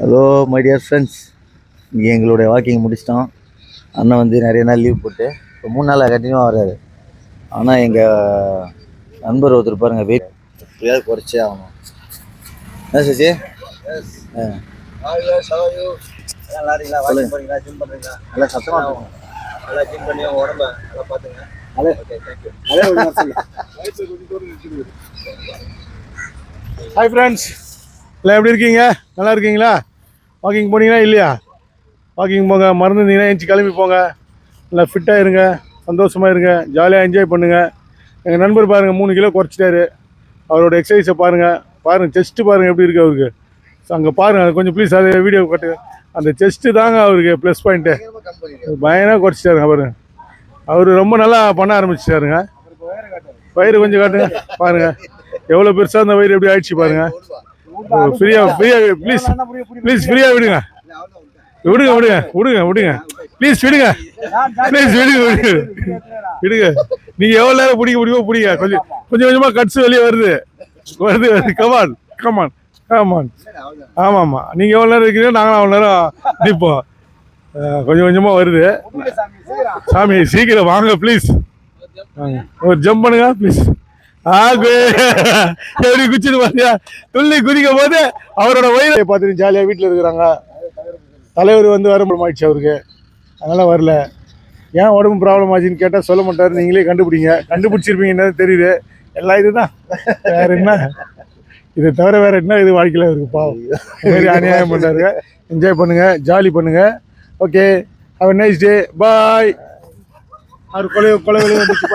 Hello my dear friends, இங்கே எங்களுடைய walking முடிச்சிட்டோம். அண்ணன் வந்து நிறைய நாள் லீவ் போட்டு இப்போ 3 நாளாக கண்டினியூவாக வர்றாரு. ஆனால் எங்கள் நண்பர் ஒருத்தர் பாருங்கள், வெயிட் எப்படியாவது குறைச்சே ஆகணும். என்ன சசி? நல்லா சத்தமாக நல்லா ஜிம் பண்ணி உடம்ப நல்லா பார்த்துங்க. ஹாய் ஃப்ரெண்ட்ஸ், எல்லாம் எப்படி இருக்கீங்க? நல்லா இருக்கீங்களா? வாக்கிங் போனீங்களா இல்லையா? வாக்கிங் போங்க, மறந்துருந்தீங்கன்னா எந்திச்சு கிளம்பி போங்க. நல்லா ஃபிட்டாக இருங்க, சந்தோஷமாக இருங்க, ஜாலியாக என்ஜாய் பண்ணுங்கள். எங்கள் நண்பர் பாருங்கள் 3 கிலோ குறைச்சிட்டாரு. அவரோட எக்ஸசைஸை பாருங்கள், செஸ்ட்டு பாருங்கள் எப்படி இருக்குது அவருக்கு. அங்கே பாருங்கள், அது கொஞ்சம் ப்ளீஸ் அதை வீடியோ காட்டுங்க. அந்த செஸ்ட்டு தாங்க அவருக்கு ப்ளஸ் பாயிண்ட்டு. பயங்கரமாக குறைச்சிட்டாருங்க பாருங்கள். அவர் ரொம்ப நல்லா பண்ண ஆரம்பிச்சிட்டாருங்க. வயிறு கொஞ்சம் காட்டுங்க பாருங்கள், எவ்வளோ பெருசாக அந்த வயிறு எப்படி ஆயிடுச்சு பாருங்கள். ஃப்ரீயாக ப்ளீஸ் ஃப்ரீயாக விடுங்க ப்ளீஸ் விடுங்க. நீங்கள் எவ்வளோ நேரம் பிடிக்க முடியுமோ பிடிங்க. கொஞ்சம் கொஞ்சமாக கட்ஸ் வெளியே வருது. கமான். ஆமாம், நீங்கள் எவ்வளோ நேரம் இருக்கீங்களோ நாங்களும் அவ்வளோ நேரம் நிற்போம். கொஞ்சம் கொஞ்சமாக வருது. சாமி சீக்கிரம் வாங்க ப்ளீஸ். ஒரு ஜம்ப் பண்ணுங்க ப்ளீஸ். எப்படி குச்சிட்டு பாத்தியா, துள்ளி குதிக்கும் போது அவரோட வயிறு பார்த்துட்டு ஜாலியாக வீட்டில் இருக்கிறாங்க. தலைவர் வந்து வரம்பு ஆயிடுச்சு அவருக்கு, அதனால் வரல. ஏன் உடம்பு ப்ராப்ளம் ஆச்சுன்னு கேட்டால் சொல்ல மாட்டார். நீங்களே கண்டுபிடிச்சிருப்பீங்கன்னு தெரியுது. எல்லாம் இதுதான், வேற என்ன, இதை தவிர வேற என்ன இது வாழ்க்கையில் இருக்கு. பாவம், மாரி அநியாயம் பண்ணுறாரு. என்ஜாய் பண்ணுங்கள், ஜாலி பண்ணுங்கள். Okay, have a nice day, bye. அவர் கொலை வந்துச்சு.